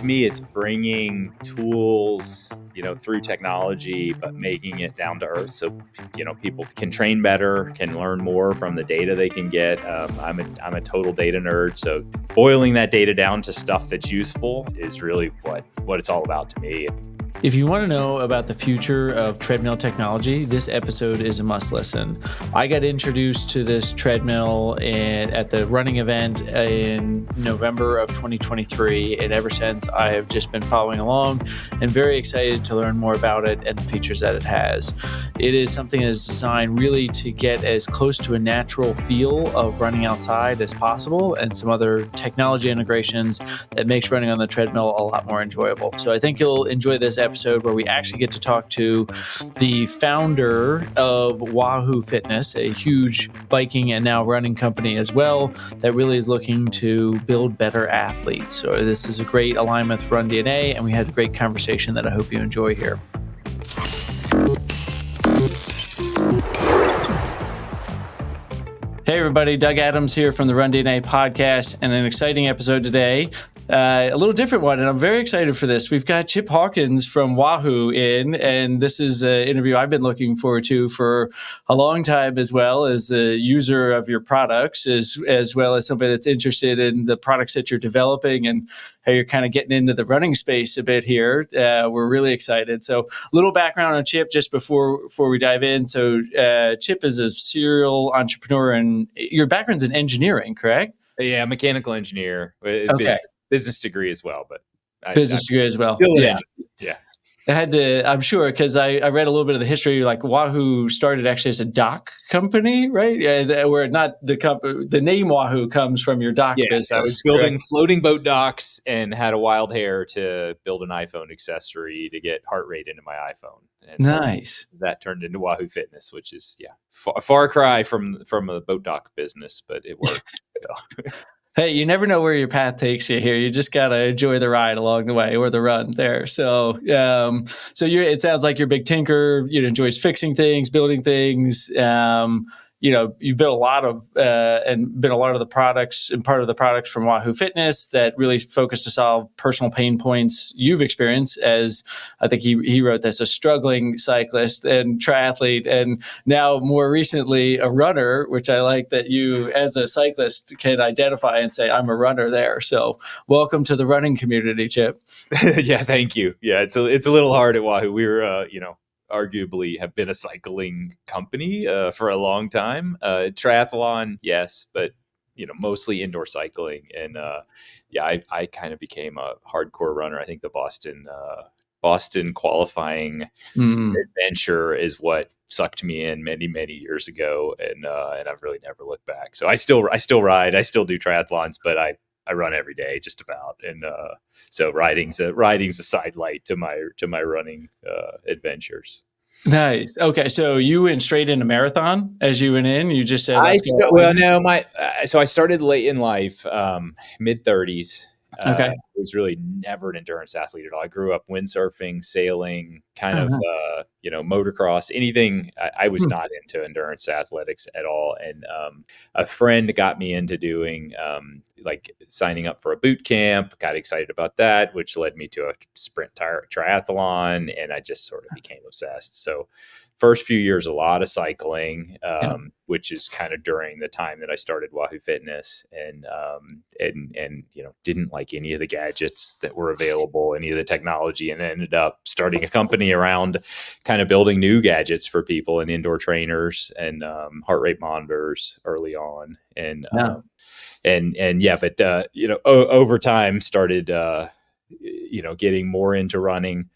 To me, it's bringing tools, through technology, but making it down to earth. So, people can train better, can learn more from the data they can get. I'm a total data nerd. So boiling that data down to stuff that's useful is really what it's all about to me. If you want to know about the future of treadmill technology, this episode is a must listen. I got introduced to this treadmill at the running event in November of 2023. And ever since, I have just been following along and very excited to learn more about it and the features that it has. It is something that is designed really to get as close to a natural feel of running outside as possible, and some other technology integrations that makes running on the treadmill a lot more enjoyable. So I think you'll enjoy this episode where we actually get to talk to the founder of Wahoo Fitness, a huge biking and now running company as well, that really is looking to build better athletes. So this is a great alignment with Run DNA, and we had a great conversation that I hope you enjoy here. Hey everybody, Doug Adams here from the Run DNA podcast, and an exciting episode today. A little different one, and I'm very excited for this. We've got Chip Hawkins from Wahoo in, and this is an interview I've been looking forward to for a long time, as well as a user of your products, as well as somebody that's interested in the products that you're developing and how you're kind of getting into the running space a bit here. We're really excited. So a little background on Chip just before we dive in. So Chip is a serial entrepreneur, and your background's in engineering, correct? Yeah, mechanical engineer. Okay. Business degree as well, but business degree as well. Yeah. I had to, I'm sure, because I read a little bit of the history. Like Wahoo started actually as a dock company, right? Where not the name Wahoo comes from your dock business. I was building floating boat docks and had a wild hair to build an iPhone accessory to get heart rate into my iPhone. And nice. That turned into Wahoo Fitness, which is a far cry from a boat dock business, but it worked. Hey, you never know where your path takes you here. You just got to enjoy the ride along the way, or the run there. So, it sounds like you're a big tinker. Enjoys fixing things, building things. You've built a lot of the products, and part of the products from Wahoo Fitness that really focus to solve personal pain points you've experienced as, I think he wrote this, a struggling cyclist and triathlete, and now more recently a runner, which I like that you as a cyclist can identify and say, I'm a runner there. So welcome to the running community, Chip. Yeah, thank you. Yeah, it's a little hard at Wahoo. We were, arguably have been a cycling company for a long time. Triathlon, yes, but mostly indoor cycling. And I kind of became a hardcore runner. I think the Boston qualifying adventure is what sucked me in many, many years ago, and I've really never looked back. So I still ride, I still do triathlons, but I run every day, just about, and so riding's a side light to my running adventures. Nice. Okay, so you went straight into marathon as you went in. You just said, so I started late in life, mid-30s. Okay. I was really never an endurance athlete at all. I grew up windsurfing, sailing, kind of, motocross, anything. I was not into endurance athletics at all. And a friend got me into doing, signing up for a boot camp, got excited about that, which led me to a sprint triathlon. And I just sort of became obsessed. So first few years, a lot of cycling, which is kind of during the time that I started Wahoo Fitness, and didn't like any of the gadgets that were available, any of the technology, and ended up starting a company around kind of building new gadgets for people, and indoor trainers and heart rate monitors early on. And over time started, getting more into running.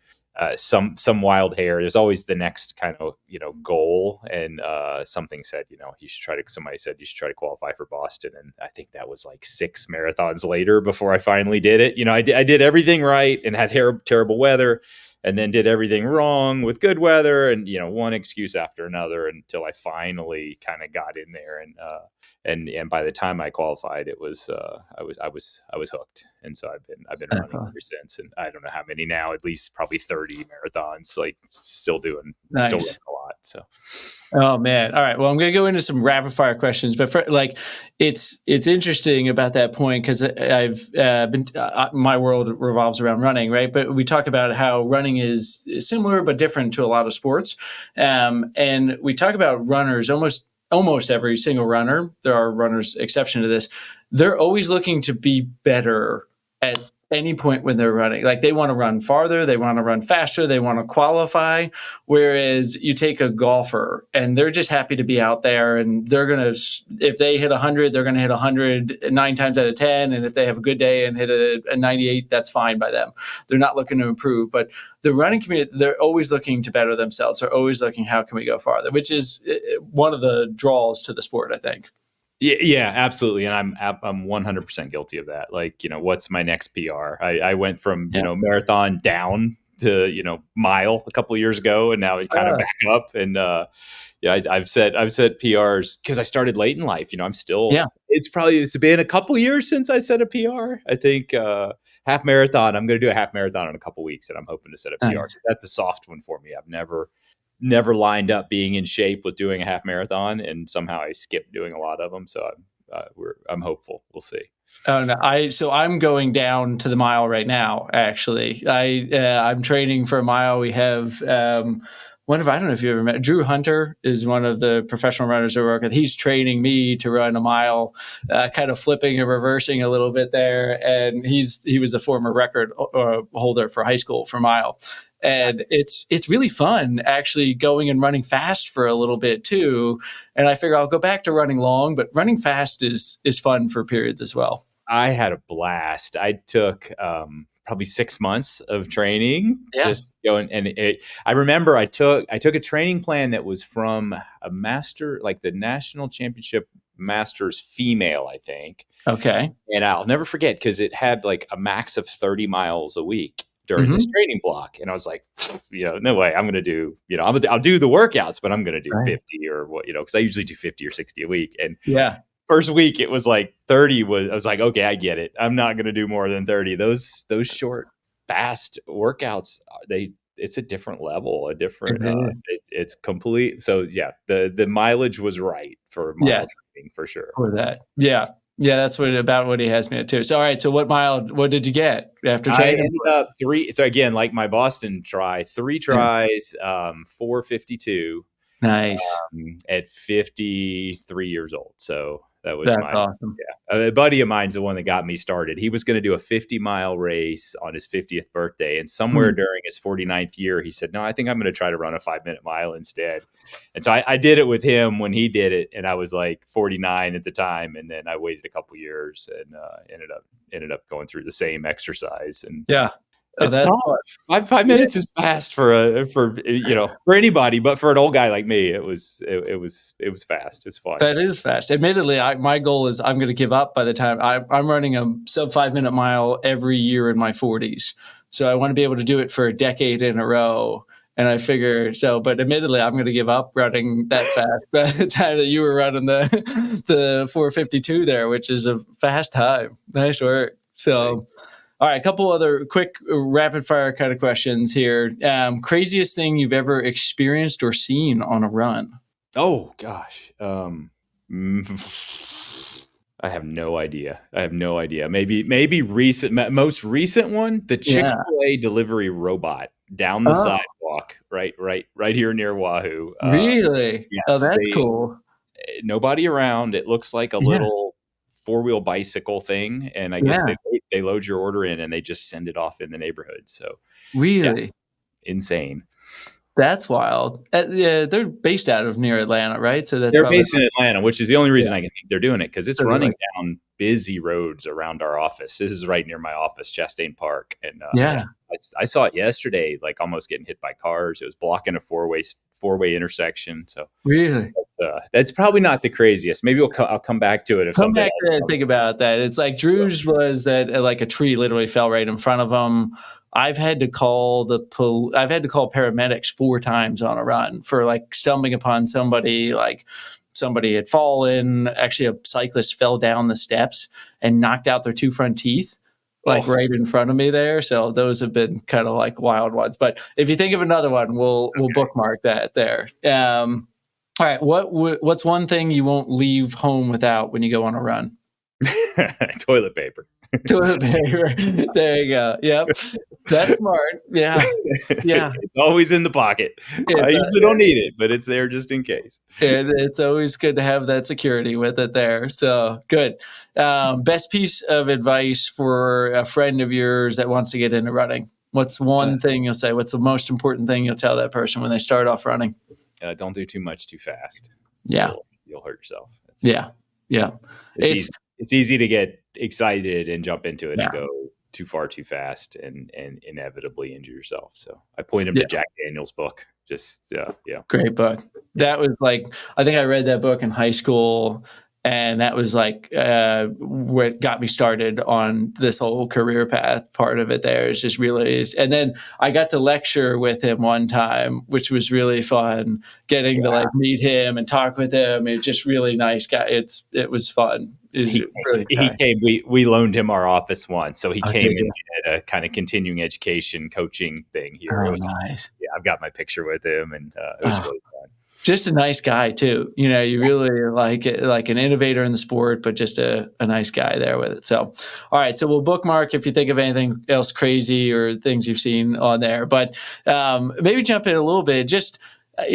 Some wild hair. There's always the next kind of, goal. And somebody said you should try to qualify for Boston. And I think that was like 6 marathons later before I finally did it. I did everything right and had terrible weather, and then did everything wrong with good weather, and one excuse after another, until I finally kind of got in there. And by the time I qualified, it was I was hooked. And so I've been running ever since, and I don't know how many now, at least probably 30 marathons, like still doing a lot. So Oh man. All right. Well, I'm going to go into some rapid fire questions, but it's interesting about that point because I've been my world revolves around running, right? But we talk about how running is similar but different to a lot of sports, and we talk about runners almost every single runner. There are runners exception to this. They're always looking to be better at any point when they're running. Like they want to run farther, they want to run faster, they want to qualify. Whereas you take a golfer and they're just happy to be out there and they're going to, if they hit 100, they're going to hit 100 9 times out of 10. And if they have a good day and hit a 98, that's fine by them. They're not looking to improve. But the running community, they're always looking to better themselves. They're always looking, how can we go farther? Which is one of the draws to the sport, I think. Yeah, absolutely. And I'm 100% guilty of that. Like, what's my next PR? I went from, marathon down to, mile a couple of years ago, and now it kind of back up. And I've set PRs because I started late in life. I'm still, it's been a couple years since I set a PR. I think half marathon, I'm going to do a half marathon in a couple weeks, and I'm hoping to set a PR. Nice. That's a soft one for me. I've never lined up being in shape with doing a half marathon, and somehow I skipped doing a lot of them. So I'm hopeful. We'll see. Oh no! So I'm going down to the mile right now. Actually, I'm training for a mile. We have I don't know if you ever met Drew Hunter. Is one of the professional runners I work with. He's training me to run a mile, kind of flipping and reversing a little bit there. And he was a former record holder for high school for mile. And it's really fun actually going and running fast for a little bit too. And I figure I'll go back to running long, but running fast is fun for periods as well. I had a blast. I took probably 6 months of training, just going. And I remember I took a training plan that was from a master, like the national championship masters female, I think. Okay. And I'll never forget because it had like a max of 30 miles a week during this training block. And I was like, no way, I'm going to do, I'll do the workouts, but I'm going to do 50 or what, because I usually do 50 or 60 a week. And first week it was like 30 I was like, okay, I get it. I'm not going to do more than 30. Those short, fast workouts, it's a different level, a different, it's complete. So the mileage was right for mile training for sure. For that. Yeah. Yeah, that's about what he has me at too. So, all right. So what did you get after training? I ended up 3. So again, like my Boston try, 3 tries, 452. Nice. At 53 years old. So that's awesome. Yeah. A buddy of mine's the one that got me started. He was going to do a 50-mile race on his 50th birthday. And somewhere during his 49th year, he said, no, I think I'm going to try to run a 5-minute mile instead. And so I did it with him when he did it. And I was like 49 at the time. And then I waited a couple years and ended up going through the same exercise. And it's tough. 5 minutes is fast for anybody, but for an old guy like me, it was fast. It's fun. That is fast. Admittedly, my goal is I'm going to give up by the time I'm running a sub 5-minute mile every year in my 40s. So I want to be able to do it for a decade in a row. And I figure but admittedly, I'm going to give up running that fast by the time that you were running the 452 there, which is a fast time. Nice work. So. All right, a couple other quick rapid fire kind of questions here. Craziest thing you've ever experienced or seen on a run? Oh gosh. I have no idea. Maybe most recent one, the Chick-fil-A delivery robot down the sidewalk, right here near Wahoo. Really? Yes, that's cool. Nobody around. It looks like a little 4-wheel bicycle thing, and I guess they load your order in and they just send it off in the neighborhood. So really insane. That's wild. They're based out of near Atlanta, right? So they're based in Atlanta, which is the only reason I can think they're doing it, because it's running down busy roads around our office. This is right near my office, Chastain Park, and I saw it yesterday, like almost getting hit by cars. It was blocking a four-way intersection. So really, that's probably not the craziest. Maybe I'll come back to it if come back to it and think about that. It's like Drew's was that like a tree literally fell right in front of him. I've had to call paramedics 4 times on a run for like stumbling upon somebody, like somebody had fallen. Actually, a cyclist fell down the steps and knocked out their 2 front teeth. like Oh, right in front of me there. So those have been kind of like wild ones. But if you think of another one, we'll bookmark that there. All right, what's one thing you won't leave home without when you go on a run? toilet paper. Toilet paper. There you go. Yep, that's smart. Yeah, yeah. It's always in the pocket. I It's usually don't need it, but it's there just in case. it's always good to have that security with it there. So good. Best piece of advice for a friend of yours that wants to get into running? What's Uh, one thing you'll say? What's the most important thing you'll tell that person when they start off running? don't do too much too fast. Yeah, You'll hurt yourself. yeah, yeah. It's easy. It's easy to get excited and jump into it Yeah, and go too far too fast and inevitably injure yourself. So I point him yeah. to Jack Daniel's book. Just yeah. Great book. That was like, I think I read that book in high school, and that was like what got me started on this whole career path. Part of it there is just really is, and then I got to lecture with him one time, which was really fun. Getting to like meet him and talk with him. It's just really nice guy. It was fun. Really He came. We loaned him our office once, so he came did you? and did a kind of continuing education coaching thing here. It Oh, was nice. yeah. I've got my picture with him, and it was Oh, really fun. just a nice guy too. You know, you really like it, like an innovator in the sport, but just a nice guy there with it. So, all right. So we'll bookmark if you think of anything else crazy or things you've seen on there. But maybe jump in a little bit. Just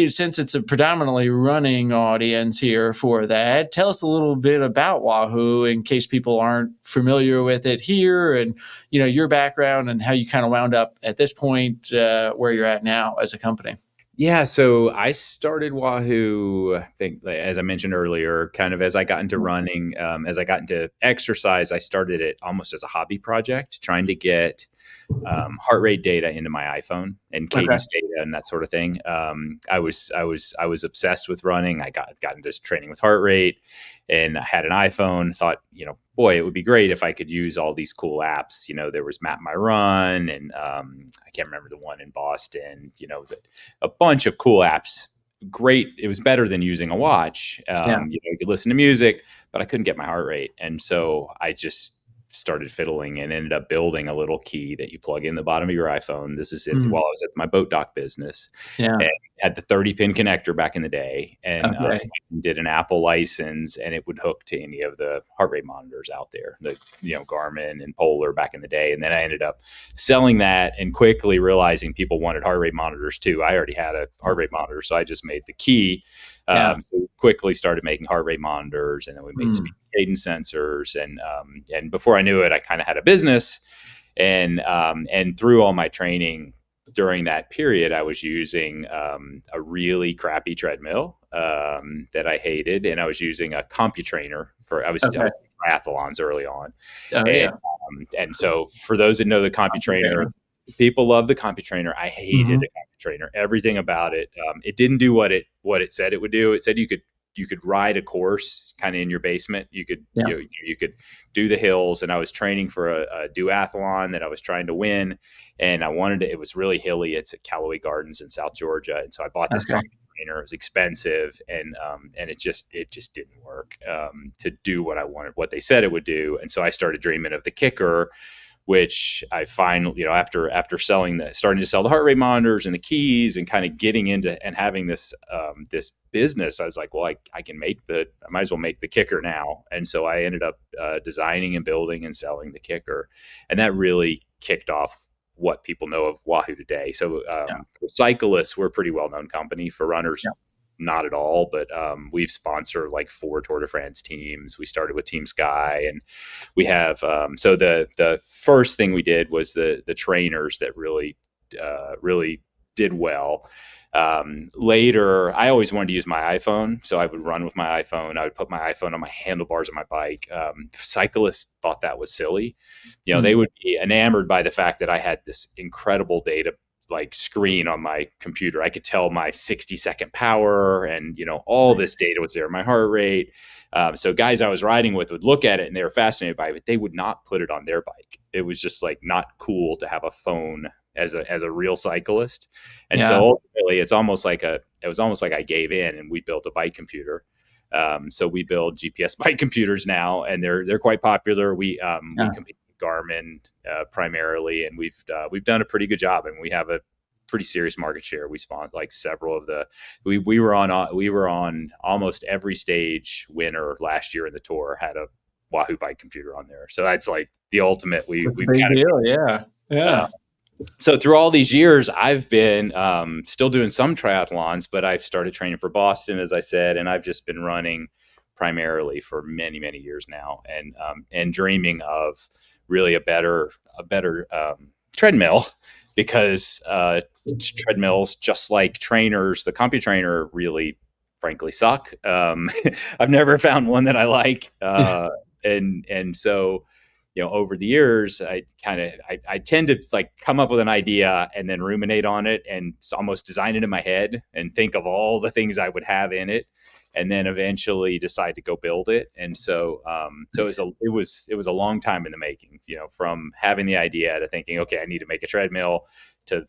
since it's a predominantly running audience here for that, tell us a little bit about Wahoo in case people aren't familiar with it here, and your background and how you kind of wound up at this point where you're at now as a company. Yeah, so I started Wahoo, I think, as I mentioned earlier, kind of as I got into running, as I got into exercise, I started it almost as a hobby project, trying to get heart rate data into my iPhone and Okay. cadence data and that sort of thing. I was obsessed with running. I got into training with heart rate, and I had an iPhone. Thought, boy, it would be great if I could use all these cool apps. There was Map My Run, and I can't remember the one in Boston. A bunch of cool apps. Great. It was better than using a watch. You could listen to music, but I couldn't get my heart rate, and so I just started fiddling and ended up building a little key that you plug in the bottom of your iPhone. This is while I was at my boat dock business. Yeah. And had the 30-pin connector back in the day, and did an Apple license, and it would hook to any of the heart rate monitors out there, the Garmin and Polar back in the day. And then I ended up selling that and quickly realizing people wanted heart rate monitors too. I already had a heart rate monitor, so I just made the key. So we quickly started making heart rate monitors, and then we made speed cadence sensors, and before I knew it, I kind of had a business, and through all my training during that period, I was using a really crappy treadmill that I hated, and I was using a CompuTrainer I was doing triathlons early on, and so for those that know the CompuTrainer. People love the CompuTrainer. I hated the CompuTrainer. Everything about it. It didn't do what it said it would do. It said you could ride a course kind of in your basement. You could you could do the hills. And I was training for a duathlon that I was trying to win, and I wanted it. It was really hilly. It's at Callaway Gardens in South Georgia, and so I bought this CompuTrainer. It was expensive, and it just didn't work to do what I wanted, what they said it would do. And so I started dreaming of the kicker, which I finally, after starting to sell the heart rate monitors and the keys and kind of getting into and having this business, I was like, well, I might as well make the kicker now. And so I ended up designing and building and selling the kicker. And that really kicked off what people know of Wahoo today. So for cyclists, we're a pretty well-known company. For runners, not at all, but we've sponsored like 4 Tour de France teams. We started with Team Sky, and we have so the first thing we did was the trainers that really did well. Later, I always wanted to use my iPhone, so I would run with my iPhone. I would put my iPhone on my handlebars of my bike. Cyclists thought that was silly. They would be enamored by the fact that I had this incredible data like screen on my computer. I could tell my 60-second power, and all this data was there, my heart rate. So guys I was riding with would look at it and they were fascinated by it, but they would not put it on their bike. It was just like not cool to have a phone as a real cyclist. And so ultimately it was almost like I gave in, and we built a bike computer. So we build GPS bike computers now, and they're quite popular. We compete with Garmin primarily, and we've done a pretty good job, and we have a pretty serious market share. We spawned like several of the we were on almost every stage winner last year in the tour had a Wahoo bike computer on there. So that's like the ultimate. We've a big deal. Yeah. So through all these years, I've been still doing some triathlons, but I've started training for Boston, as I said, and I've just been running primarily for many, many years now, and dreaming of really a better treadmill, because treadmills, just like trainers, the CompuTrainer really, frankly, suck. I've never found one that I like, and so, over the years, I tend to like come up with an idea and then ruminate on it and almost design it in my head and think of all the things I would have in it, and then eventually decide to go build it. And so, it was a long time in the making, from having the idea to thinking, okay, I need to make a treadmill, to,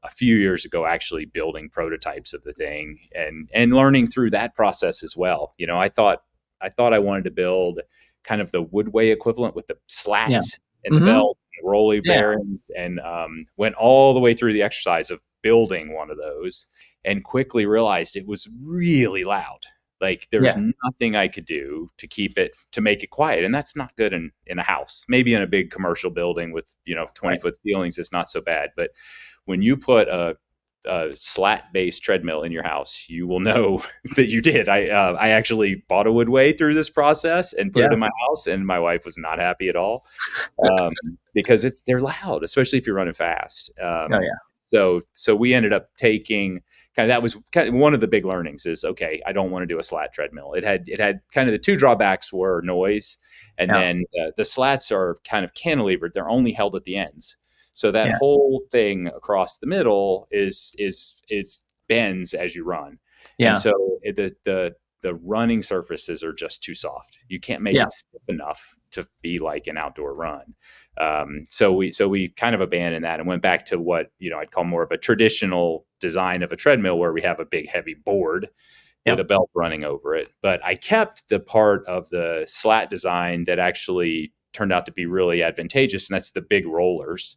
a few years ago, actually building prototypes of the thing and learning through that process as well. I thought I wanted to build kind of the Woodway equivalent with the slats and the belt, and the rolly bearings, and went all the way through the exercise of building one of those, and quickly realized it was really loud. Like there was nothing I could do to make it quiet. And that's not good in a house. Maybe in a big commercial building with, 20-foot ceilings, it's not so bad. But when you put a slat-based treadmill in your house, you will know that you did. I actually bought a Woodway through this process and put it in my house, and my wife was not happy at all, because they're loud, especially if you're running fast. So we ended up taking that was kind of one of the big learnings is, okay, I don't want to do a slat treadmill. It had kind of the two drawbacks were noise, and then the slats are kind of cantilevered. They're only held at the ends. So that whole thing across the middle is bends as you run. And so the running surfaces are just too soft. You can't make it stiff enough to be like an outdoor run. So we kind of abandoned that and went back to what, I'd call more of a traditional design of a treadmill, where we have a big heavy board with a belt running over it. But I kept the part of the slat design that actually turned out to be really advantageous, and that's the big rollers.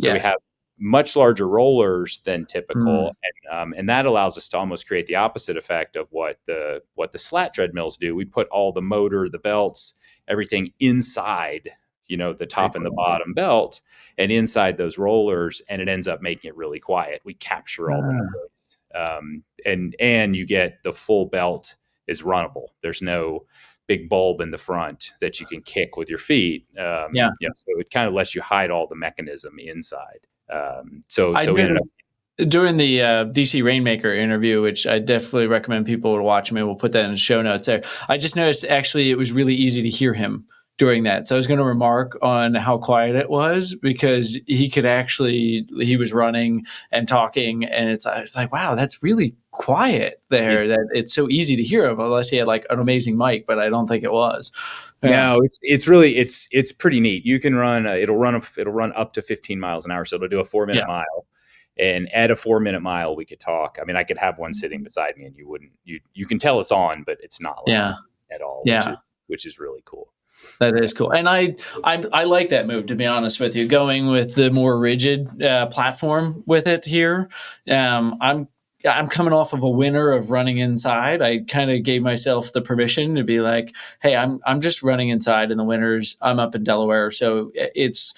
So we have much larger rollers than typical, and that allows us to almost create the opposite effect of what the slat treadmills do. We put all the motor, the belts, everything inside, the top and the bottom belt, and inside those rollers, and it ends up making it really quiet. We capture all the noise, and you get the full belt is runnable. There's no big bulb in the front that you can kick with your feet. So it kind of lets you hide all the mechanism inside. So we ended up during the DC Rainmaker interview, which I definitely recommend people to watch. Maybe we'll put that in the show notes there. I just noticed actually it was really easy to hear him during that. So I was going to remark on how quiet it was, because he was running and talking, and it's like, wow, that's really quiet there, that it's so easy to hear him, unless he had like an amazing mic, but I don't think it was. No, it's really, it's pretty neat. You can run, it'll run up to 15 miles an hour. So it'll do a 4-minute mile, and at a 4-minute mile, we could talk. I mean, I could have one sitting beside me and you can tell it's on, but it's not loud at all, which is really cool. That is cool. And I like that move, to be honest with you, going with the more rigid platform with it here. I'm coming off of a winter of running inside. I kind of gave myself the permission to be like, hey, I'm just running inside in the winters. I'm up in Delaware, so it's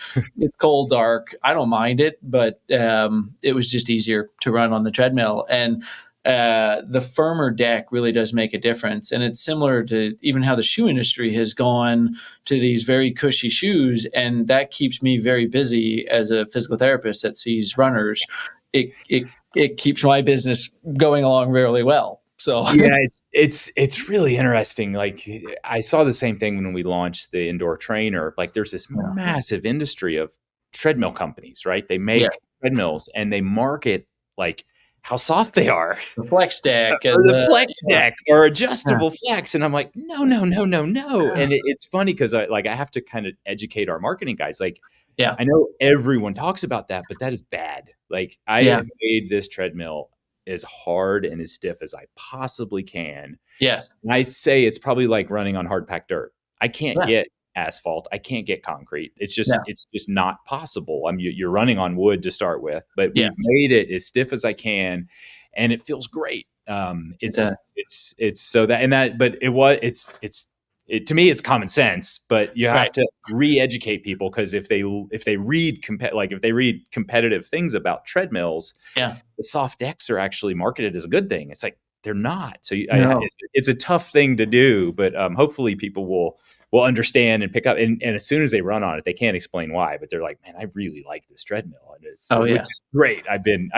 cold, dark. I don't mind it, but it was just easier to run on the treadmill. And the firmer deck really does make a difference. And it's similar to even how the shoe industry has gone to these very cushy shoes. And that keeps me very busy as a physical therapist that sees runners. It keeps my business going along really well. So yeah, it's really interesting. Like I saw the same thing when we launched the indoor trainer. Like there's this massive industry of treadmill companies, right? They make treadmills and they market like how soft they are. The flex deck. Or the flex deck or adjustable flex. And I'm like, no. And it's funny because I have to kind of educate our marketing guys. Like, I know everyone talks about that, but that is bad. Like I have made this treadmill as hard and as stiff as I possibly can. Yes. And I say it's probably like running on hard packed dirt. I can't get asphalt. I can't get concrete. It's Yeah. just not possible. I mean, you're running on wood to start with, but Yeah. we've made it as stiff as I can, and it feels great. does. It's so that, and that, but it to me, it's common sense, but you have Right. to re-educate people, because if they read if they read competitive things about treadmills, Yeah. the soft decks are actually marketed as a good thing. It's like they're not. So No. it's a tough thing to do, but hopefully people will understand and pick up. And as soon as they run on it, they can't explain why, but they're like, man, I really like this treadmill, and which is great. I've been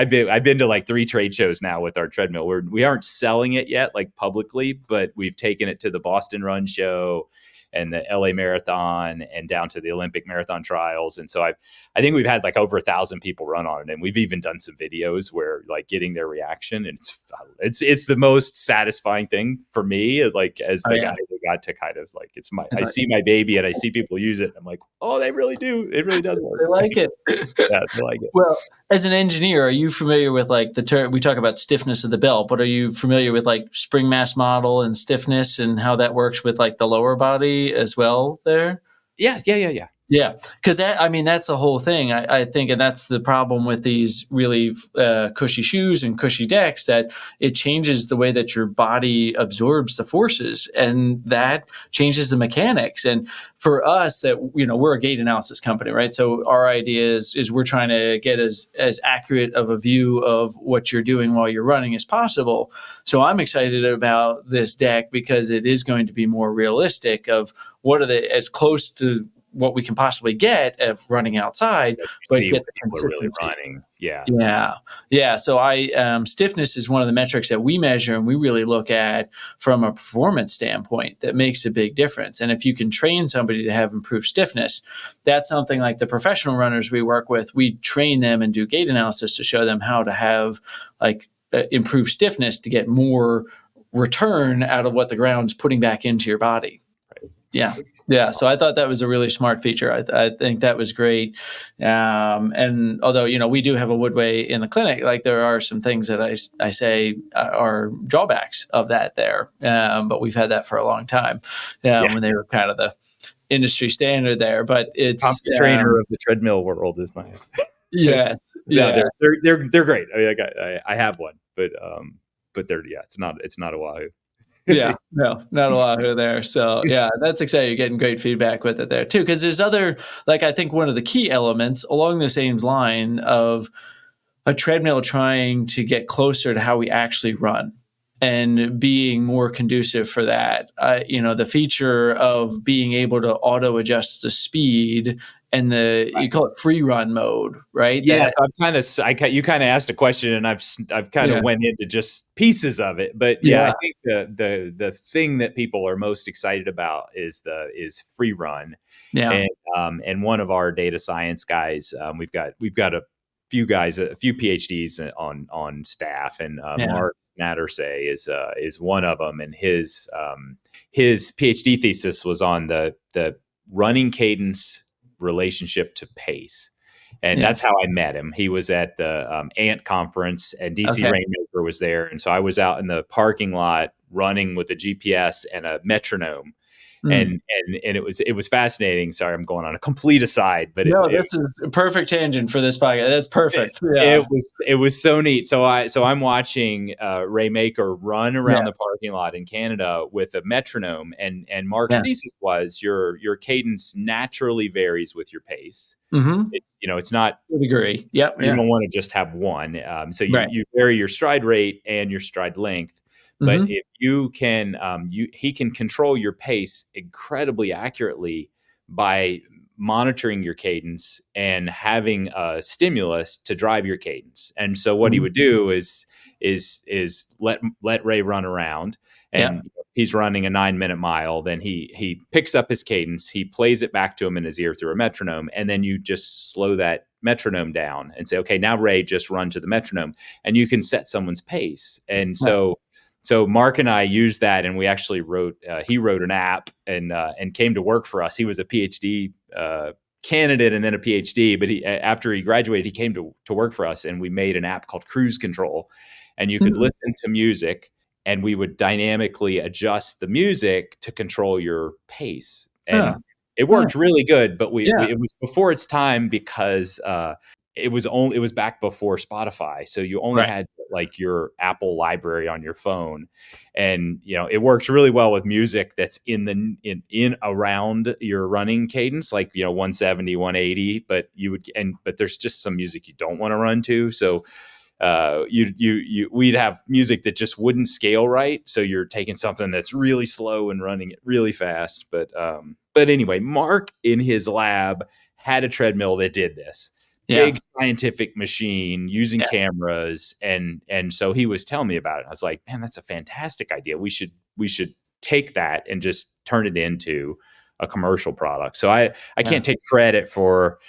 to like 3 trade shows now with our treadmill. We aren't selling it yet, like publicly, but we've taken it to the Boston Run Show and the LA Marathon and down to the Olympic Marathon trials. And so I think we've had like over 1,000 people run on it. And we've even done some videos where like getting their reaction, and it's the most satisfying thing for me. Like as they got to kind of like, I see my baby and I see people use it. I'm like, oh, they really do. It really does work. They like it. Yeah, they like it. Well, as an engineer, are you familiar with like the term, we talk about stiffness of the belt, but are you familiar with like spring mass model and stiffness and how that works with like the lower body as well there? Yeah. Yeah, because that's the whole thing. I think, and that's the problem with these really cushy shoes and cushy decks, that it changes the way that your body absorbs the forces, and that changes the mechanics. And for us, that we're a gait analysis company, right? So our idea is we're trying to get as accurate of a view of what you're doing while you're running as possible. So I'm excited about this deck because it is going to be more realistic of what are they as close to what we can possibly get of running outside, but get the consistency. Really running. Yeah. So stiffness is one of the metrics that we measure and we really look at from a performance standpoint that makes a big difference. And if you can train somebody to have improved stiffness, that's something like the professional runners we work with, we train them and do gait analysis to show them how to have like improved stiffness to get more return out of what the ground's putting back into your body. Right. Yeah. So I thought that was a really smart feature. I think that was great. And although, we do have a Woodway in the clinic, like there are some things that I say are drawbacks of that there. But we've had that for a long time when they were kind of the industry standard there. But it's the trainer of the treadmill world is my yes. Yeah, they're great. I mean, I have one, but it's not a Wahoo. Yeah, no, not a Wahoo there. So yeah, that's exciting. You're getting great feedback with it there too. Because there's other, like I think one of the key elements along the same line of a treadmill trying to get closer to how we actually run and being more conducive for that. The feature of being able to auto adjust the speed and you call it free run mode, right? Yeah, so you kind of asked a question, and I've kind of went into just pieces of it, but I think the thing that people are most excited about is free run. Yeah, and one of our data science guys, we've got a few PhDs on staff, and Mark Nattersay is one of them, and his PhD thesis was on the running cadence relationship to pace. And that's how I met him. He was at the ANT conference, and DC Rainmaker was there. And so I was out in the parking lot running with a GPS and a metronome. And it was fascinating. Sorry, I'm going on a complete aside, but this is a perfect tangent for this podcast. That's perfect. It was so neat. So I'm watching Rainmaker run around the parking lot in Canada with a metronome, and Mark's thesis was your cadence naturally varies with your pace. Mm-hmm. It's not to a degree. Yep. You don't want to just have one. So you vary your stride rate and your stride length. But if you can, he can control your pace incredibly accurately by monitoring your cadence and having a stimulus to drive your cadence. And so what he would do is let Ray run around, and if he's running a 9-minute mile, then he picks up his cadence, he plays it back to him in his ear through a metronome, and then you just slow that metronome down and say, okay, now Ray, just run to the metronome, and you can set someone's pace. And so Mark and I used that, and we actually he wrote an app and came to work for us. He was a PhD candidate and then a PhD, but after he graduated, he came to work for us, and we made an app called Cruise Control, and you could listen to music, and we would dynamically adjust the music to control your pace. And it worked really good, but Yeah. it was before its time because it was back before Spotify, so you only Right. had like your Apple library on your phone, and it works really well with music that's in around your running cadence, like 170, 180, but but there's just some music you don't want to run to, so we'd have music that just wouldn't scale right. So you're taking something that's really slow and running it really fast. But anyway, Mark in his lab had a treadmill that did this big scientific machine using cameras. And so he was telling me about it. I was like, man, that's a fantastic idea. We should take that and just turn it into a commercial product. So I can't take credit for,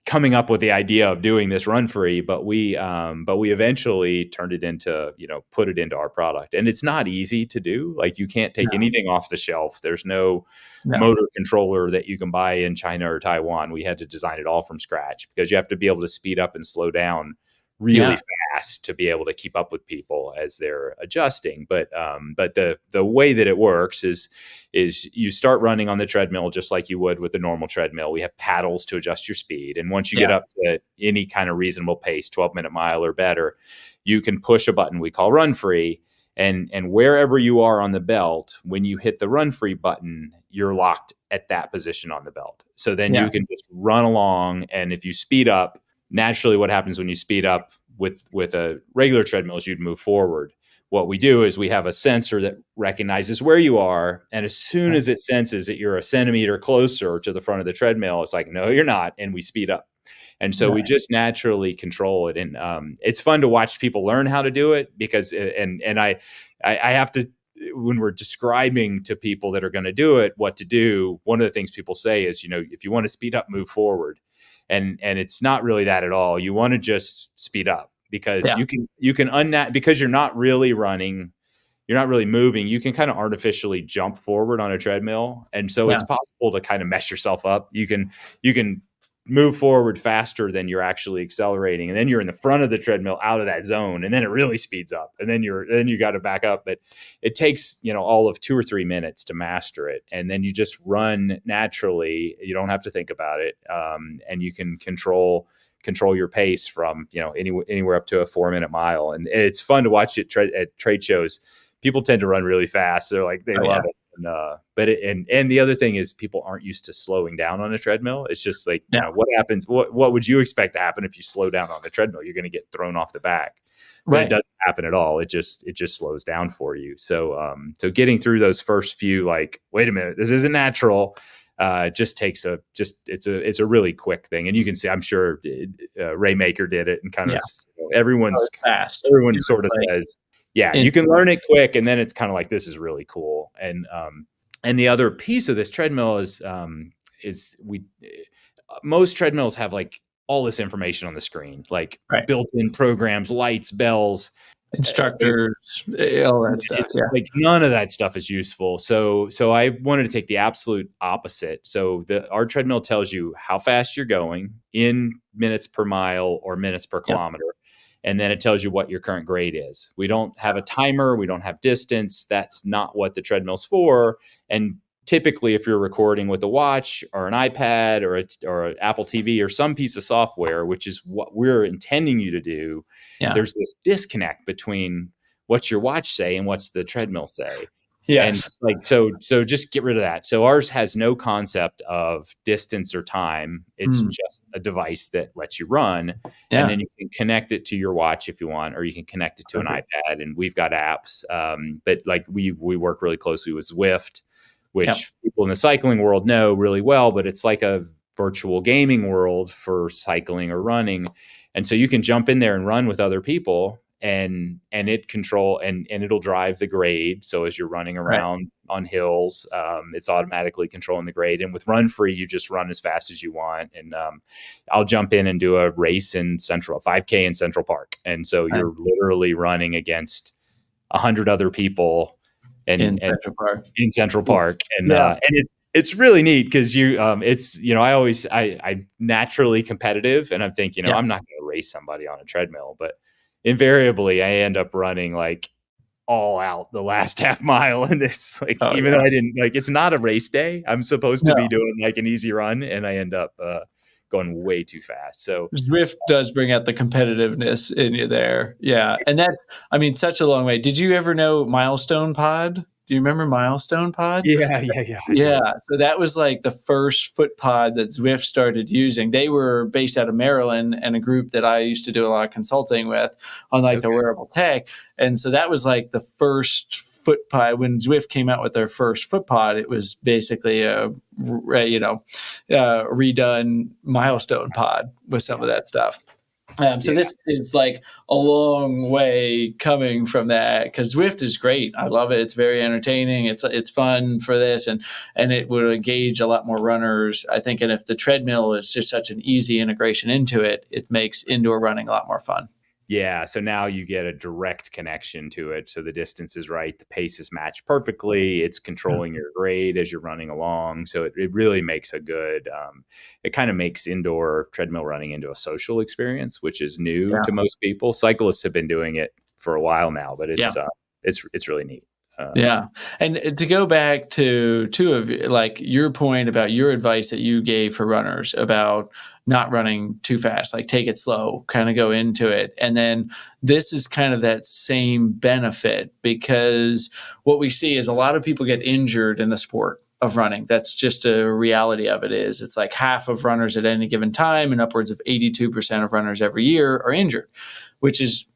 coming up with the idea of doing this run free, but we eventually turned it into, put it into our product. And it's not easy to do. Like, you can't take anything off the shelf. There's no motor controller that you can buy in China or Taiwan. We had to design it all from scratch because you have to be able to speed up and slow down really fast to be able to keep up with people as they're adjusting. But the way that it works is you start running on the treadmill just like you would with a normal treadmill. We have paddles to adjust your speed. And once you get up to any kind of reasonable pace, 12-minute mile or better, you can push a button we call run free. And wherever you are on the belt, when you hit the run free button, you're locked at that position on the belt. So then you can just run along. And if you speed up, naturally what happens when you speed up with a regular treadmill is you'd move forward. What we do is we have a sensor that recognizes where you are. And as soon as it senses that you're a centimeter closer to the front of the treadmill, it's like, no, you're not. And we speed up. And so we just naturally control it. And it's fun to watch people learn how to do it because, and I have to, when we're describing to people that are going to do it, what to do, one of the things people say is, if you want to speed up, move forward. And it's not really that at all. You want to just speed up because you can because you're not really running, you're not really moving. You can kind of artificially jump forward on a treadmill. And so it's possible to kind of mess yourself up. You can move forward faster than you're actually accelerating. And then you're in the front of the treadmill out of that zone. And then it really speeds up. And then you got to back up. But it takes, all of 2 or 3 minutes to master it. And then you just run naturally. You don't have to think about it. And you can control your pace from, anywhere up to a 4-minute mile. And it's fun to watch it at trade shows. People tend to run really fast. They're like, they love it. And the other thing is people aren't used to slowing down on a treadmill. It's just like, what happens? What would you expect to happen if you slow down on the treadmill? You're going to get thrown off the back. But it doesn't happen at all. It just slows down for you. So getting through those first few, like, wait a minute, this isn't natural. Just takes it's a really quick thing. And you can see, I'm sure Raymaker did it and kind of everyone's fast. Everyone sort of says, you can learn it quick, and then it's kind of like, this is really cool. And the other piece of this treadmill is most treadmills have like all this information on the screen, like built-in programs, lights, bells, instructors, all that stuff. It's like none of that stuff is useful. So I wanted to take the absolute opposite. So our treadmill tells you how fast you're going in minutes per mile or minutes per kilometer. And then it tells you what your current grade is. We don't have a timer. We don't have distance. That's not what the treadmill's for. And typically, if you're recording with a watch or an iPad or an Apple TV or some piece of software, which is what we're intending you to do, there's this disconnect between what's your watch say and what's the treadmill say. And like, so just get rid of that. So ours has no concept of distance or time. It's just a device that lets you run. And then you can connect it to your watch if you want, or you can connect it to an iPad. And we've got apps. But like we work really closely with Zwift, which people in the cycling world know really well, but it's like a virtual gaming world for cycling or running. And so you can jump in there and run with other people. And it'll drive the grade. So as you're running around on hills, it's automatically controlling the grade. And with Run Free, you just run as fast as you want. And I'll jump in and do a race in 5K in Central Park. And so you're literally running against 100 other people in Central Park. And it's really neat because I'm naturally competitive, and I'm thinking, I'm not going to race somebody on a treadmill, but invariably I end up running like all out the last half mile. And it's like, Oh even though yeah. I didn't like, it's not a race day. I'm supposed to No. be doing like an easy run, and I end up going way too fast. So Zwift does bring out the competitiveness in you there. Yeah. And that's, I mean, such a long way. Did you ever know Milestone Pod? Do you remember Milestone Pod? yeah, I Yeah. do. So that was like the first foot pod that Zwift started using. They were based out of Maryland, and a group that I used to do a lot of consulting with on like the Okay. wearable tech. And so that was like the first foot pod. When Zwift came out with their first foot pod, it was basically a redone Milestone Pod with some of that stuff. So Yeah. this is like a long way coming from that, because Zwift is great. I love it. It's very entertaining. It's fun for this, and it would engage a lot more runners, I think. And if the treadmill is just such an easy integration into it, it makes indoor running a lot more fun. Yeah, so now you get a direct connection to it. So the distance is right, the pace is matched perfectly. It's Yeah. controlling your grade as you're running along. So it really makes a good. It kind of makes indoor treadmill running into a social experience, which is new Yeah. to most people. Cyclists have been doing it for a while now, but Yeah. it's really neat. Yeah. And to go back to two of you, like your point about your advice that you gave for runners about not running too fast, like take it slow, kind of go into it. And then this is kind of that same benefit, because what we see is a lot of people get injured in the sport of running. That's just a reality of it. Is it's like half of runners at any given time, and upwards of 82% of runners every year are injured, which is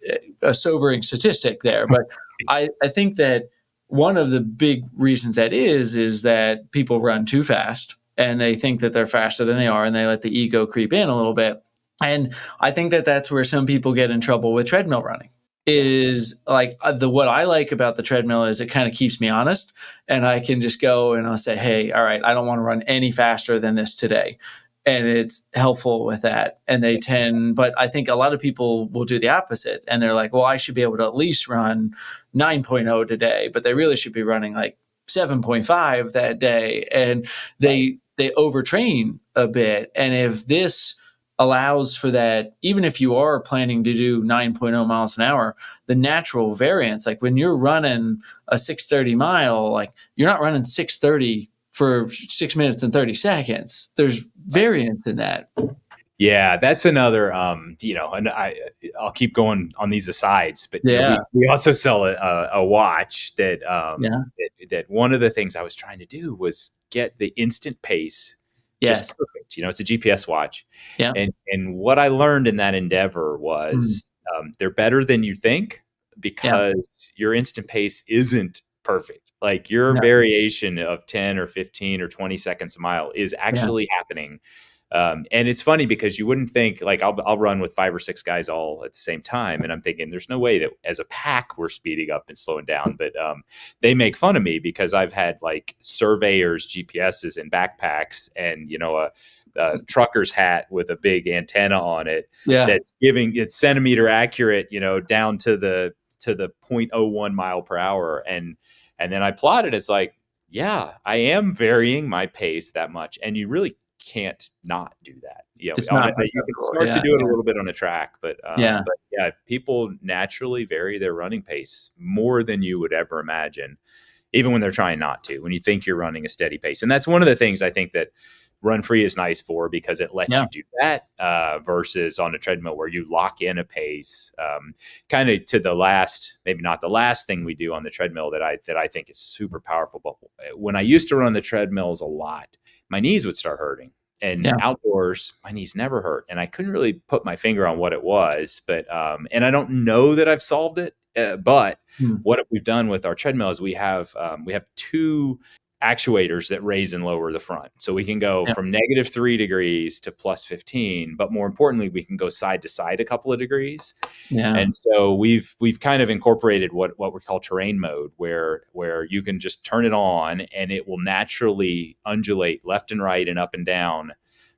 a sobering statistic there. But I think that one of the big reasons that is that people run too fast, and they think that they're faster than they are, and they let the ego creep in a little bit. And I think that that's where some people get in trouble with treadmill running. Yeah. Is like what I like about the treadmill is it kind of keeps me honest, and I can just go and I'll say, hey, all right, I don't want to run any faster than this today. And it's helpful with that. And they tend, but I think a lot of people will do the opposite, and they're like, well, I should be able to at least run 9.0 today, but they really should be running like 7.5 that day. And they overtrain a bit. And if this allows for that, even if you are planning to do 9.0 miles an hour, the natural variance, like when you're running a 6:30 mile, like you're not running 6:30 for 6 minutes and 30 seconds. There's variance in that. Yeah, that's another, and I'll keep going on these asides, but Yeah. we also sell a watch that, Yeah. that one of the things I was trying to do was get the instant pace just Yes. perfect. It's a GPS watch, Yeah. and what I learned in that endeavor Mm. was, they're better than you think, Yeah. because your instant pace isn't perfect. Like your Yeah. variation of 10 or 15 or 20 seconds a mile is Yeah. actually happening. And it's funny because you wouldn't think, like, I'll run with 5 or 6 guys all at the same time, and I'm thinking there's no way that as a pack we're speeding up and slowing down. But they make fun of me because I've had like surveyors' GPSs in backpacks, and a trucker's hat with a big antenna on it Yeah. that's giving it centimeter accurate, down to the 0.01 mile per hour, and then I plotted. It's like, yeah, I am varying my pace that much, and you really can't not do that. It's not You can perceptible. start to Yeah. do it a Yeah. little bit on a track, Yeah. but yeah, people naturally vary their running pace more than you would ever imagine, even when they're trying not to. When you think you're running a steady pace, and that's one of the things I think that Run Free is nice for, because it lets Yeah. you do that versus on a treadmill where you lock in a pace. Kind of to the last, maybe not the last thing we do on the treadmill that I think is super powerful. But when I used to run the treadmills a lot, my knees would start hurting. And Yeah. outdoors, my knees never hurt, and I couldn't really put my finger on what it was. But and I don't know that I've solved it. But Mm. what we've done with our treadmill is we have 2 actuators that raise and lower the front. So we can go Yeah. from -3 degrees to +15, but more importantly, we can go side to side a couple of degrees. Yeah. And so we've kind of incorporated what we call terrain mode, where you can just turn it on and it will naturally undulate left and right and up and down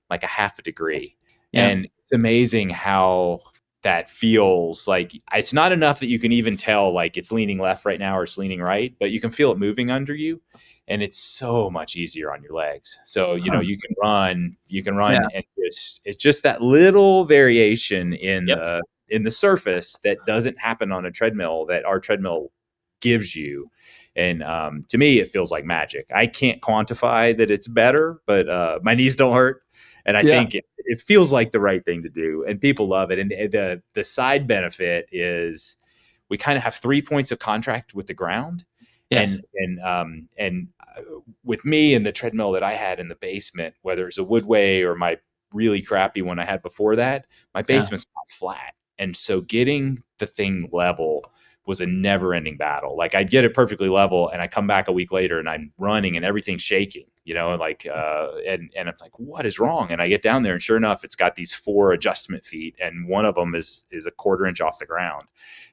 like a half a degree. Yeah. And it's amazing how that feels. Like, it's not enough that you can even tell like it's leaning left right now or it's leaning right, but you can feel it moving under you. And it's so much easier on your legs. So, Huh. you can run, Yeah. and it's just that little variation Yep. in the surface that doesn't happen on a treadmill, that our treadmill gives you. And to me, it feels like magic. I can't quantify that it's better, but my knees don't hurt. And I think it feels like the right thing to do. And people love it. And the side benefit is we kind of have 3 points of contact with the ground. Yes. And with me and the treadmill that I had in the basement, whether it's a Woodway or my really crappy one I had before that, my basement's not flat. And so getting the thing level was a never ending battle. Like I'd get it perfectly level and I come back a week later and I'm running and everything's shaking, and like, and I'm like, what is wrong? And I get down there and sure enough, it's got these 4 adjustment feet and one of them is a 1/4 inch off the ground.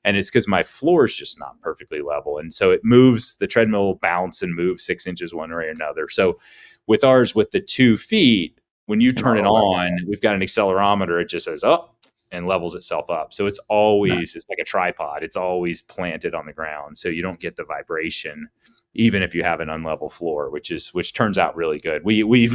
And it's because my floor is just not perfectly level. And so it moves, the treadmill bounce and move 6 inches one way or another. So with ours, with the 2 feet, when you turn it on, we've got an accelerometer. It just says up and levels itself up. So it's always, it's like a tripod. It's always planted on the ground. So you don't get the vibration, even if you have an unlevel floor, which turns out really good. We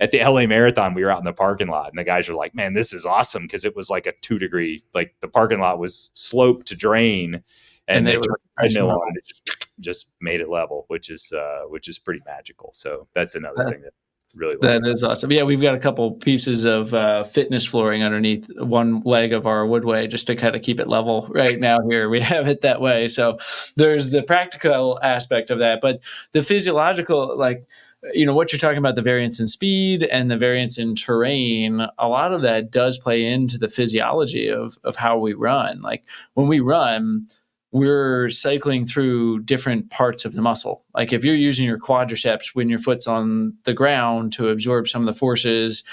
at the LA Marathon, we were out in the parking lot and the guys were like, man, this is awesome. Cause it was like a 2 degree, like the parking lot was sloped to drain and they turned the treadmill on and it just made it level, which is pretty magical. So that's another thing that really that is awesome. Yeah, we've got a couple pieces of fitness flooring underneath one leg of our Woodway just to kind of keep it level right now here. We have it that way. So there's the practical aspect of that, but the physiological, like, what you're talking about, the variance in speed and the variance in terrain, a lot of that does play into the physiology of how we run. Like when we run, we're cycling through different parts of the muscle. Like if you're using your quadriceps when your foot's on the ground to absorb some of the forces,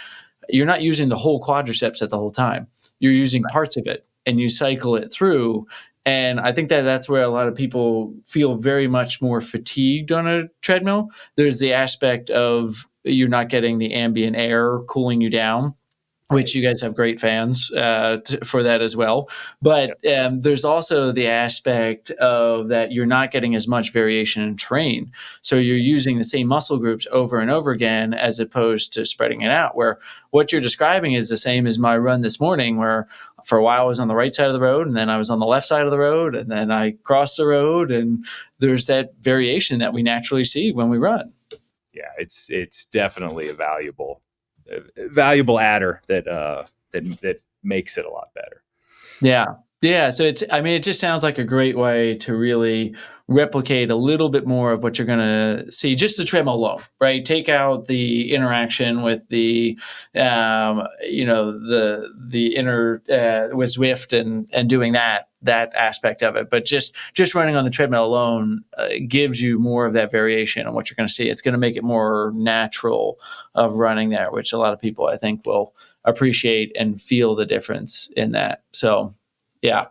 you're not using the whole quadriceps at the whole time. You're using parts of it and you cycle it through. And I think that's where a lot of people feel very much more fatigued on a treadmill. There's the aspect of you're not getting the ambient air cooling you down, which you guys have great fans for that as well. But there's also the aspect of that you're not getting as much variation in terrain. So you're using the same muscle groups over and over again, as opposed to spreading it out, where what you're describing is the same as my run this morning, where for a while I was on the right side of the road and then I was on the left side of the road and then I crossed the road, and there's that variation that we naturally see when we run. Yeah, it's definitely a valuable adder that makes it a lot better. Yeah. So it just sounds like a great way to really replicate a little bit more of what you're going to see, just the treadmill alone, right? Take out the interaction with the inner with Zwift and doing that aspect of it. But just running on the treadmill alone gives you more of that variation on what you're going to see. It's going to make it more natural of running there, which a lot of people, I think, will appreciate and feel the difference in that. So yeah,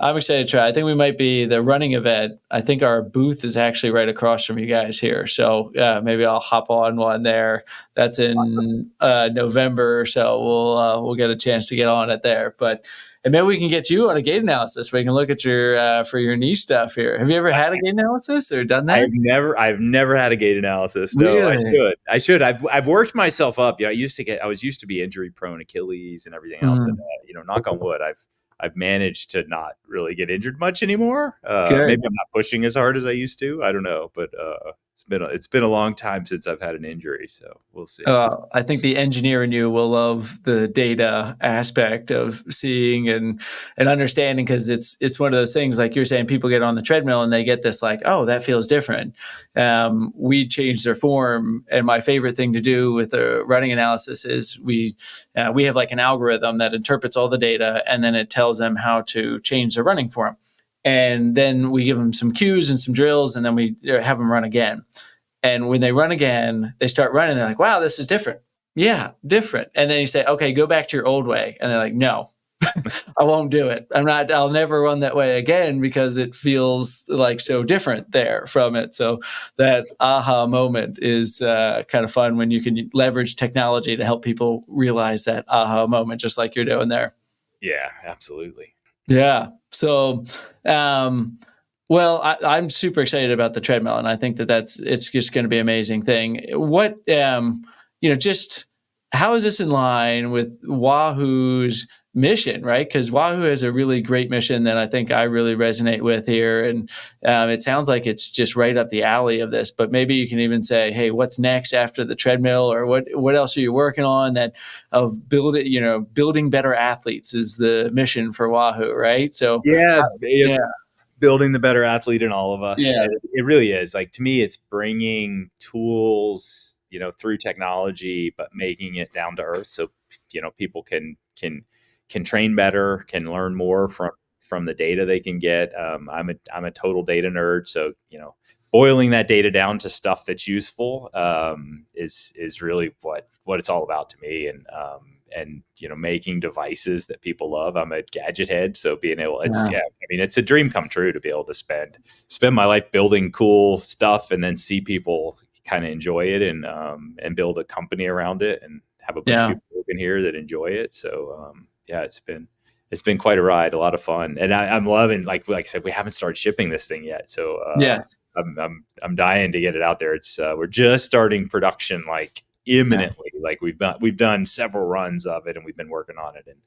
I'm excited to try. I think we might be the running event. I think our booth is actually right across from you guys here. So maybe I'll hop on one there. That's in November. So we'll get a chance to get on it there. And maybe we can get you on a gait analysis. We can look at your for your knee stuff here. Have you ever had a gait analysis or done that? I've never had a gait analysis. No, really? I should. I've worked myself up. I was used to be injury prone, Achilles and everything else. And knock on wood, I've managed to not really get injured much anymore. Maybe I'm not pushing as hard as I used to. I don't know, but it's been a long time since I've had an injury, so we'll see. I think the engineer in you will love the data aspect of seeing and understanding, because it's one of those things, like you're saying, people get on the treadmill and they get this like, oh, that feels different. We changed their form, and my favorite thing to do with a running analysis is we have like an algorithm that interprets all the data, and then it tells them how to change their running form. And then we give them some cues and some drills, and then we have them run again. And when they run again, they start running. They're like, wow, this is different. Yeah, different. And then you say, okay, go back to your old way. And they're like, no, I won't do it. I'll never run that way again, because it feels like so different there from it. So that aha moment is kind of fun when you can leverage technology to help people realize that aha moment, just like you're doing there. Yeah, absolutely. Yeah. So, well, I'm super excited about the treadmill, and I think it's just going to be an amazing thing. What, just how is this in line with Wahoo's mission, right? Because Wahoo has a really great mission that I think I really resonate with here, and it sounds like it's just right up the alley of this. But maybe you can even say, "Hey, what's next after the treadmill, or what else are you working on?" That of building better athletes is the mission for Wahoo, right? So, Yeah, yeah, building the better athlete in all of us. yeah, It really is. Like, to me, it's bringing tools, through technology, but making it down to earth, so people can train better, can learn more from the data they can get. I'm a total data nerd, so boiling that data down to stuff that's useful is really what it's all about to me. And making devices that people love. I'm a gadget head, so being able, it's a dream come true to be able to spend my life building cool stuff, and then see people kind of enjoy it, and build a company around it, and have a bunch of people working here that enjoy it. So it's been quite a ride, a lot of fun, and I'm loving, like I said, we haven't started shipping this thing yet, so I'm dying to get it out there. It's we're just starting production, like imminently. Like we've done several runs of it, and we've been working on it, and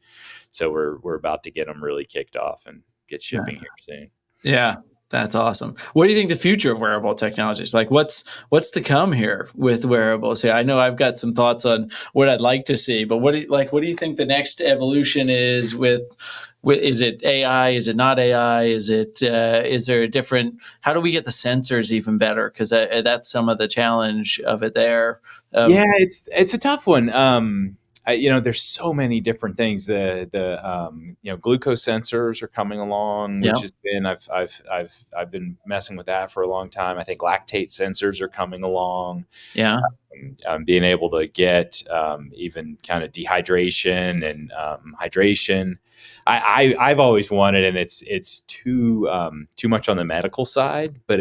so we're about to get them really kicked off and get shipping here soon. Yeah, that's awesome. What do you think the future of wearable technology is? Like, what's to come here with wearables? Here, I know I've got some thoughts on what I'd like to see, but what do you think the next evolution is with is it AI? Is it not AI? Is there a different? How do we get the sensors even better? Because that's some of the challenge of it there. Yeah, it's a tough one. There's so many different things. The glucose sensors are coming along, which has been I've been messing with that for a long time. I think lactate sensors are coming along. Yeah. Being able to get even kind of dehydration and hydration. I've always wanted, and it's too much on the medical side. But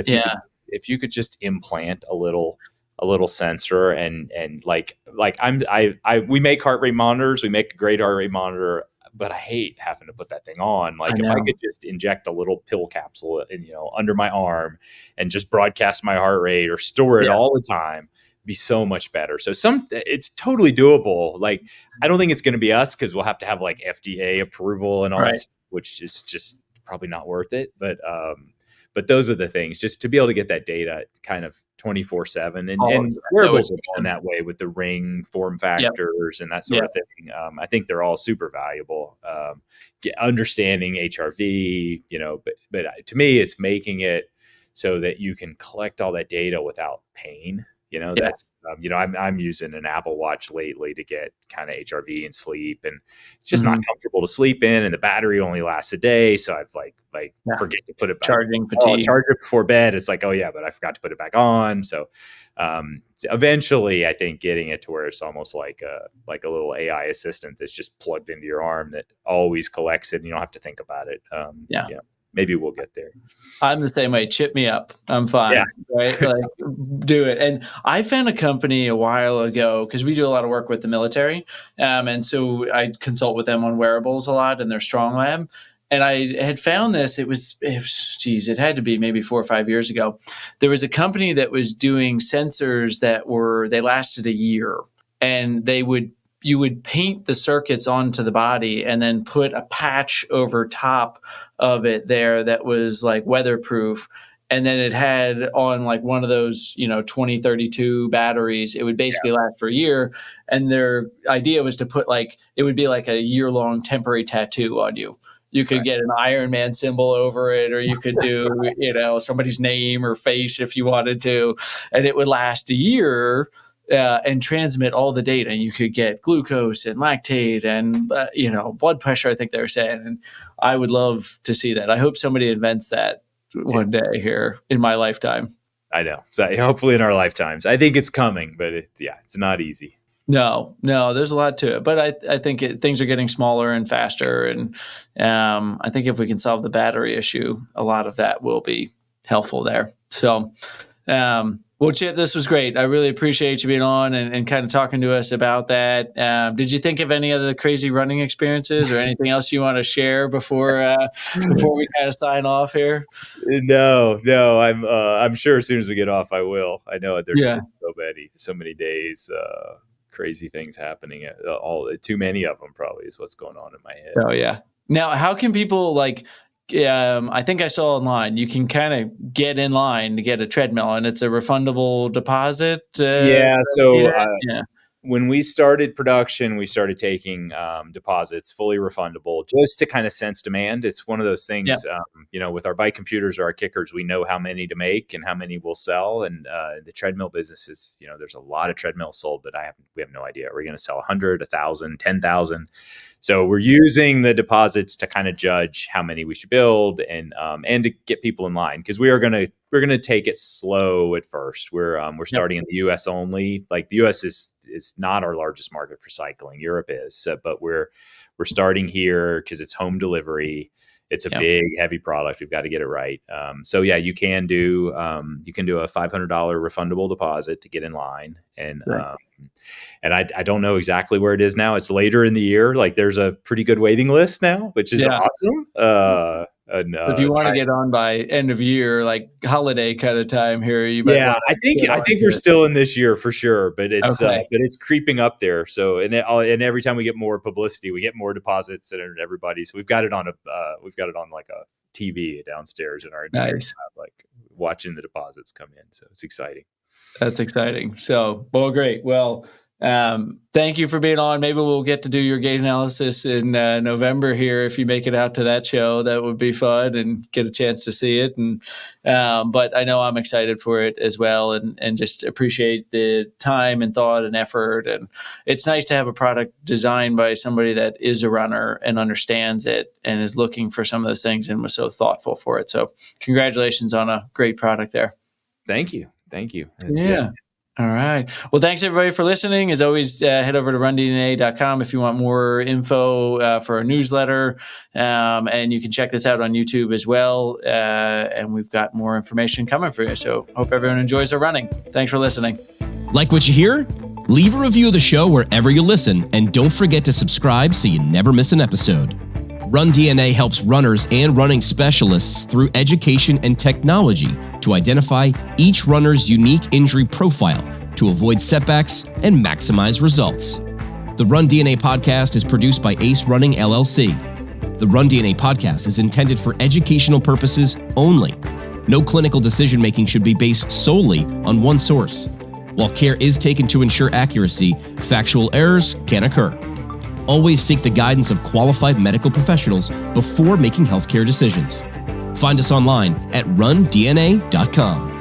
if you could just implant a little sensor, and we make heart rate monitors, we make a great heart rate monitor, but I hate having to put that thing on. Like, if I could just inject a little pill capsule under my arm and just broadcast my heart rate, or store it all the time, be so much better. So it's totally doable. Like, I don't think it's going to be us, because we'll have to have like FDA approval and all that stuff, which is just probably not worth it. But those are the things, just to be able to get that data kind of 24/7, and wearables are going that way with the ring form factors and that sort of thing. I think they're all super valuable. Understanding HRV, but to me, it's making it so that you can collect all that data without pain. That's I'm using an Apple Watch lately to get kind of HRV and sleep, and it's just not comfortable to sleep in, and the battery only lasts a day, so I've forget to put it back. Charging fatigue. I'll charge it before bed. It's like, oh yeah, but I forgot to put it back on. So eventually, I think getting it to where it's almost like a little AI assistant that's just plugged into your arm that always collects it, and you don't have to think about it. Maybe we'll get there. I'm the same way. Chip me up. I'm fine. Yeah. Right? Like, do it. And I found a company a while ago, because we do a lot of work with the military. And so I consult with them on wearables a lot in their Strong Lab. And I had found this. It had to be maybe 4 or 5 years ago. There was a company that was doing sensors they lasted a year, and you would paint the circuits onto the body and then put a patch over top of it there that was like weatherproof. And then it had on like one of those, 2032 batteries. It would basically last for a year. And their idea was to put it would be like a year-long temporary tattoo on you. You could get an Iron Man symbol over it, or you could do, somebody's name or face if you wanted to, and it would last a year. And transmit all the data. You could get glucose and lactate and blood pressure, I think they were saying. And I would love to see that. I hope somebody invents that one day here in my lifetime. I know. So hopefully in our lifetimes. I think it's coming, but it's not easy. No, there's a lot to it. But I think things are getting smaller and faster. And I think if we can solve the battery issue, a lot of that will be helpful there. So, well, Chip, this was great. I really appreciate you being on and kind of talking to us about that. Did you think of any other crazy running experiences or anything else you want to share before we kind of sign off here? No. I'm sure as soon as we get off, I will. I know there's so many days crazy things happening. Too many of them probably is what's going on in my head. Oh yeah. Now, how can people I think I saw online, you can kind of get in line to get a treadmill, and it's a refundable deposit. Yeah. So Yeah. when we started production, we started taking deposits, fully refundable, just to kind of sense demand. It's one of those things, with our bike computers or our kickers, we know how many to make and how many we'll sell. And the treadmill business is, there's a lot of treadmills sold, but we have no idea. We're going to sell 100, 1,000, 10,000. So we're using the deposits to kind of judge how many we should build and to get people in line, because we're gonna take it slow at first. We're starting in the U.S. only. Like the U.S. is not our largest market for cycling. Europe is, but we're starting here because it's home delivery. It's a big, heavy product. We've got to get it right. So yeah, you can do a $500 refundable deposit to get in line, and I don't know exactly where it is now. It's later in the year. Like there's a pretty good waiting list now, which is awesome. So if you want to get on by end of year, like holiday kind of time here, I think we're still in this year for sure, but it's creeping up there. So and every time we get more publicity, we get more deposits and everybody. So we've got it on like a TV downstairs in our nice lab, like watching the deposits come in. So it's exciting. That's exciting. So, well, great. Well, thank you for being on. Maybe we'll get to do your gait analysis in November here. If you make it out to that show, that would be fun and get a chance to see it. And but I know I'm excited for it as well, and just appreciate the time and thought and effort. And it's nice to have a product designed by somebody that is a runner and understands it and is looking for some of those things and was so thoughtful for it. So congratulations on a great product there. Thank you. Yeah. All right. Well, thanks everybody for listening. As always, head over to rundna.com if you want more info for our newsletter. And you can check this out on YouTube as well. And we've got more information coming for you. So hope everyone enjoys their running. Thanks for listening. Like what you hear? Leave a review of the show wherever you listen. And don't forget to subscribe so you never miss an episode. RunDNA helps runners and running specialists through education and technology to identify each runner's unique injury profile to avoid setbacks and maximize results. The RunDNA podcast is produced by Ace Running LLC. The RunDNA podcast is intended for educational purposes only. No clinical decision-making should be based solely on one source. While care is taken to ensure accuracy, factual errors can occur. Always seek the guidance of qualified medical professionals before making healthcare decisions. Find us online at rundna.com.